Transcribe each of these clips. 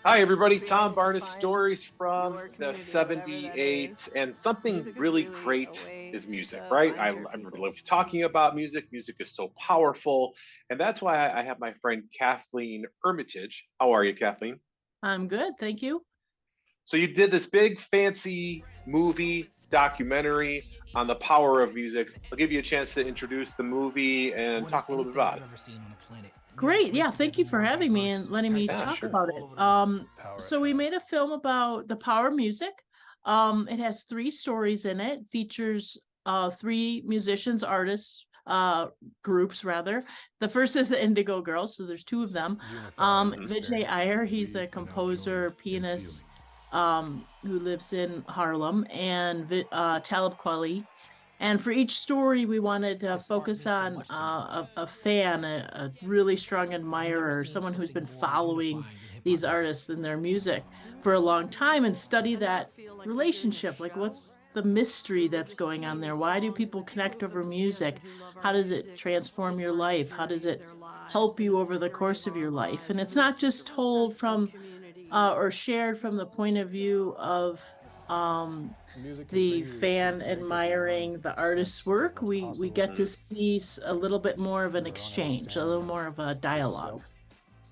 Hi, everybody. Tom Barnes stories from the 78, and something really great is music, right? I love talking about music. Music is so powerful. And that's why I have my friend Kathleen Ermitage. How are you, Kathleen? I'm good, thank you. So, you did this big, fancy movie documentary on the power of music. I'll give you a chance to introduce the movie and talk a little bit about it. Great, yeah, thank you for having me and letting me Yeah, talk sure. about it. So we made a film about the power of music. It has three stories in it, features three musicians, artists, groups rather. The first is the Indigo Girls, so there's two of them. Mhm. Vijay Iyer, he's a composer, pianist, who lives in Harlem, and Talib Kweli. And for each story, we wanted to focus on a fan, a really strong admirer, someone who's been following these artists and their music for a long time and study that relationship. Like, what's the mystery that's going on there? Why do people connect over music? How does it transform your life? How does it help you over the course of your life? And it's not just told from or shared from the point of view of um, the fan admiring the artist's work. We get to Mhm. see a little bit more of an exchange, a little more of a dialogue.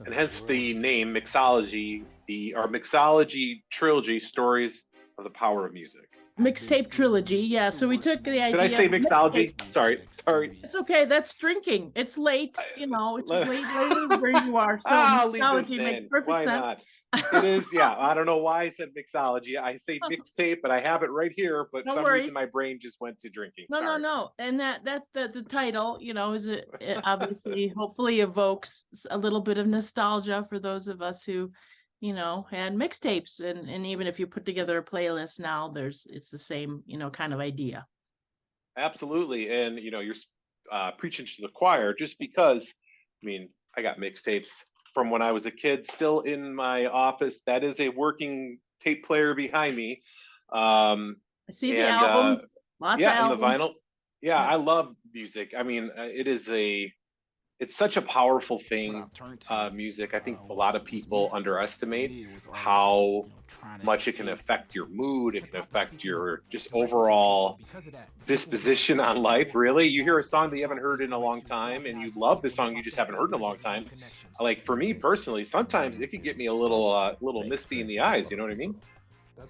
And hence the name Mixology, the or Mixology Trilogy, Stories of the Power of Music. Mixtape trilogy, yeah. So we took the Did I idea say of mixtape. mixology? Sorry. It's okay. That's drinking. It's late. It's later where you are. So I'll leave this mixology makes in. perfect Why sense. not? It is, yeah. I don't know why I said mixology. I say mixtape, but I have it right here. But No some reason worries. my brain just went to drinking. No, no, Sorry. no. And that's the title, is it obviously hopefully evokes a little bit of nostalgia for those of us who, had mixtapes and even if you put together a playlist now, it's the same, kind of idea. Absolutely. And, you're preaching to the choir just because, I got mixtapes from when I was a kid still in my office. That is a working tape player behind me. Um, I see the and albums, lots of yeah, and the albums. vinyl. Yeah, Yeah. I love music. It's such a powerful thing. Music. I think a lot of people underestimate how much it can affect your mood. It can affect your just overall disposition on life. Really, you hear a song that you haven't heard in a long time, and you love the song you just haven't heard in a long time. Like for me personally, sometimes it could get me a little misty in the eyes. You know what I mean?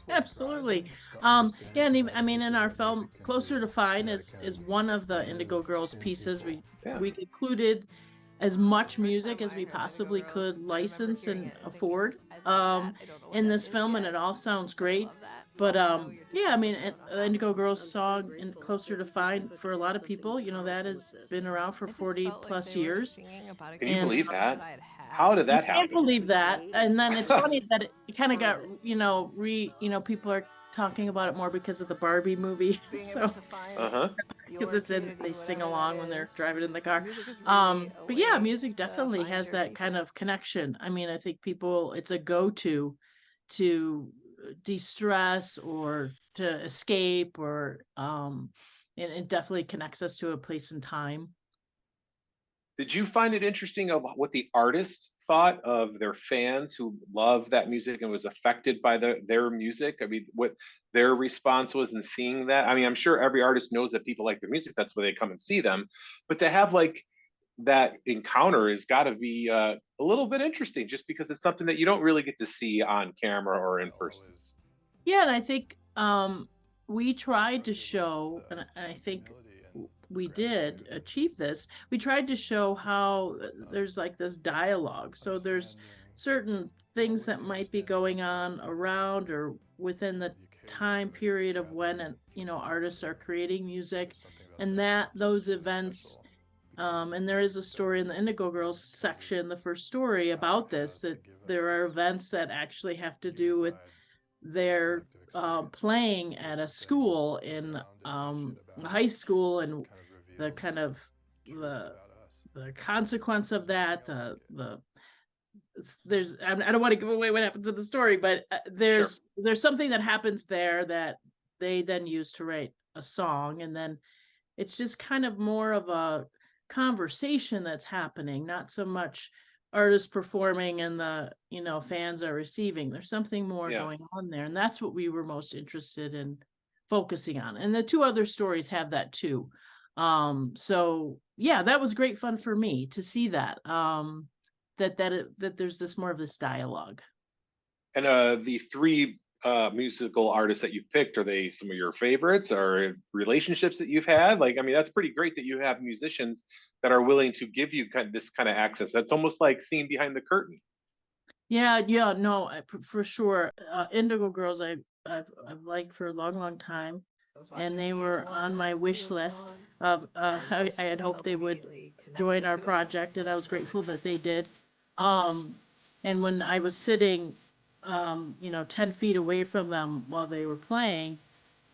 Absolutely. Yeah, and even, I mean, in our film, "Closer to Fine" is one of the Indigo Girls pieces. Yeah. We included as much music as we possibly could license and afford in this film, and it all sounds great. But yeah, I mean, Indigo Girls song in "Closer to Fine" for a lot of people, that has been around for 40 plus years, Can you and believe that? How did you that can't happen? believe that. And then it's funny that it kind of got, people are talking about it more because of the Barbie movie. So, Uh-huh. because they sing along when they're driving in the car. But yeah, music definitely has that kind of connection. I mean, I think it's a go-to to de-stress or to escape and it definitely connects us to a place and time. Did you find it interesting of what the artists thought of their fans who love that music and was affected by their music? I mean, what their response was in seeing that? I mean, I'm sure every artist knows that people like their music. That's why they come and see them. But to have like that encounter has got to be a little bit interesting, just because it's something that you don't really get to see on camera or in person. Yeah, and I think we tried to show, and I think we did achieve this. We tried to show how there's like this dialogue. So there's certain things that might be going on around or within the time period of when artists are creating music, and that those events. And there is a story in the Indigo Girls section, the first story about this, that there are events that actually have to do with their playing at a school in high school and the kind of the the consequence of that there's I don't want to give away what happens in the story, but Sure. there's something that happens there that they then use to write a song, and then it's just kind of more of a conversation that's happening, not so much artists performing and the, fans are receiving. There's something more going on there. And that's what we were most interested in focusing on. And the two other stories have that too. So yeah, that was great fun for me to see that, that there's this more of this dialogue. And the three musical artists that you picked, are they some of your favorites or relationships that you've had? Like, I mean, that's pretty great that you have musicians that are willing to give you this kind of access. That's almost like seeing behind the curtain. Yeah, no, for sure. Indigo Girls, I've liked for a long time, and they were on my wish list of. I had hoped they would join our project, and I was grateful that they did. And when I was sitting, 10 feet away from them while they were playing,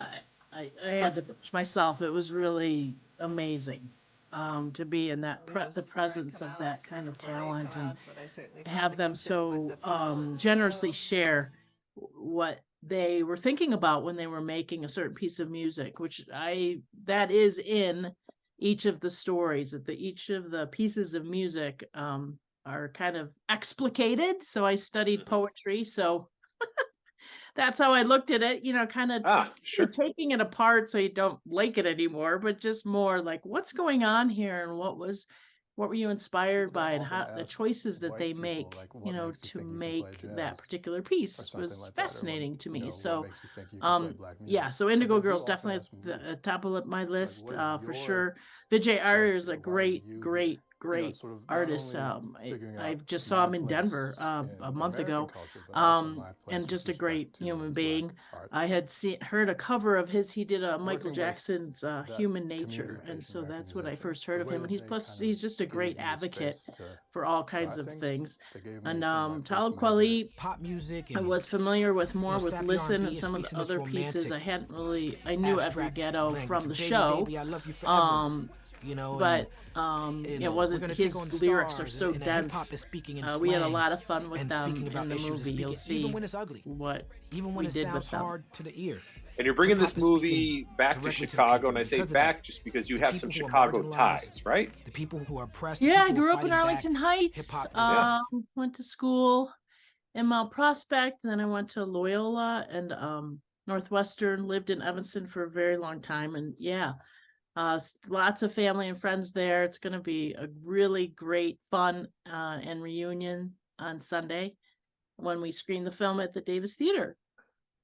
I had to push myself. It was really amazing, to be in that the presence of that kind of talent and have them so generously share what they were thinking about when they were making a certain piece of music, which that is in each of the stories, that each of the pieces of music are kind of explicated. So I studied poetry, so that's how I looked at it, kind of taking it apart so you don't like it anymore, but just more like what's going on here and what were you inspired by, and how the choices that they make, to make that particular piece was fascinating to me. So, yeah, so Indigo Girls definitely at the top of my list, for sure. Vijay Iyer is a great artist. I just saw him in Denver a month ago, and just a great human being. I had heard a cover of his. He did a Michael Jackson's Human Nature, and so that's when I first heard of him. And he's just a great advocate for all kinds of things. And Talib Kweli, pop music, I was familiar with more with Listen and some of the other pieces. I knew every ghetto from the show. But it wasn't, his lyrics are so dense. We had a lot of fun with them in the movie. You'll see what we did with them. And you're bringing this movie back to Chicago, and I say back just because you have some Chicago ties, right? The people who are oppressed. Yeah, I grew up in Arlington Heights. Went to school in Mount Prospect, and then I went to Loyola and Northwestern. Lived in Evanston for a very long time, and lots of family and friends there. It's going to be a really great fun and reunion on Sunday when we screen the film at the Davis Theater.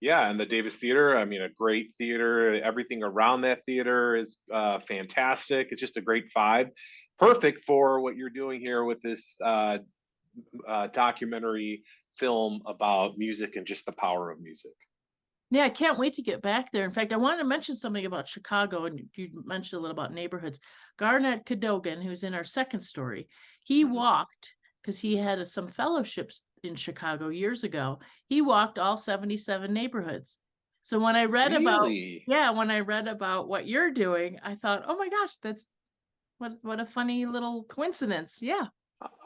Yeah, and the Davis Theater, I mean, a great theater. Everything around that theater is fantastic. It's just a great vibe. Perfect for what you're doing here with this documentary film about music and just the power of music. Yeah, I can't wait to get back there. In fact, I wanted to mention something about Chicago, and you mentioned a little about neighborhoods. Garnet Cadogan, who's in our second story, he walked, because he had some fellowships in Chicago years ago. He walked all 77 neighborhoods. So when I read about what you're doing, I thought, oh my gosh, that's what a funny little coincidence. Yeah.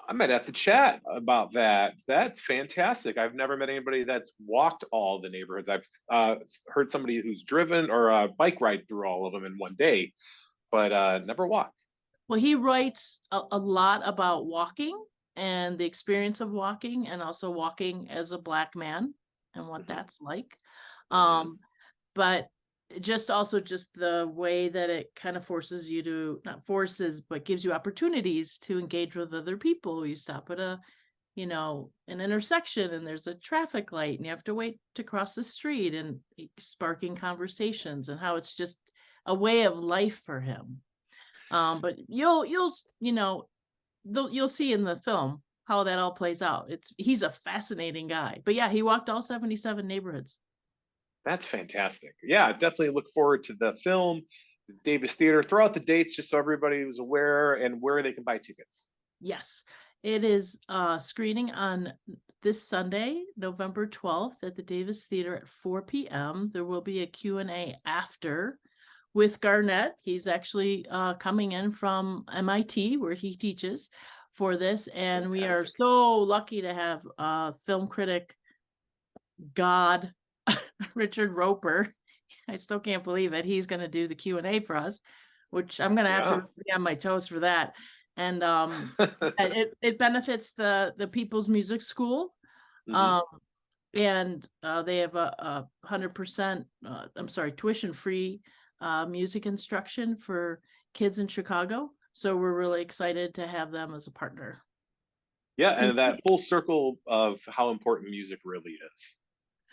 I might have to chat about that. That's fantastic. I've never met anybody that's walked all the neighborhoods. I've heard somebody who's driven or a bike ride through all of them in one day, but never walked. Well, he writes a lot about walking and the experience of walking, and also walking as a Black man and what that's like. But just the way that it kind of forces you to, not forces, but gives you opportunities to engage with other people. You stop at an intersection and there's a traffic light and you have to wait to cross the street, and sparking conversations, and how it's just a way of life for him. But you'll see in the film how that all plays out. He's a fascinating guy. But yeah, he walked all 77 neighborhoods. That's fantastic. Yeah, definitely look forward to the film, the Davis Theater. Throw out the dates just so everybody was aware and where they can buy tickets. Yes, it is screening on this Sunday, November 12th at the Davis Theater at 4 p.m. There will be a Q&A after with Garnet. He's actually coming in from MIT, where he teaches, for this. And fantastic. We are so lucky to have film critic God, Richard Roper. I still can't believe it. He's going to do the Q&A for us, which I'm going to have to be on my toes for that. and it benefits the People's Music School. Mhm. And they have a 100%, I'm sorry, tuition-free music instruction for kids in Chicago. So we're really excited to have them as a partner. Yeah, And and that full circle of how important music really is,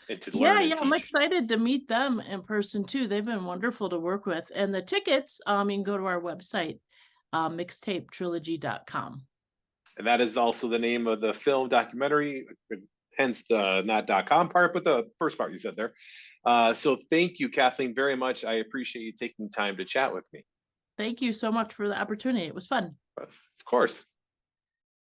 and to yeah, learn and yeah, I'm teach. excited to meet them in person too. They've been wonderful to work with. And the tickets, you can go to our website, mixtapetrilogy.com. And that is also the name of the film documentary, hence the not .com part, but the first part you said there. So thank you, Kathleen, very much. I appreciate you taking time to chat with me. Thank you so much for the opportunity. It was fun. Of course.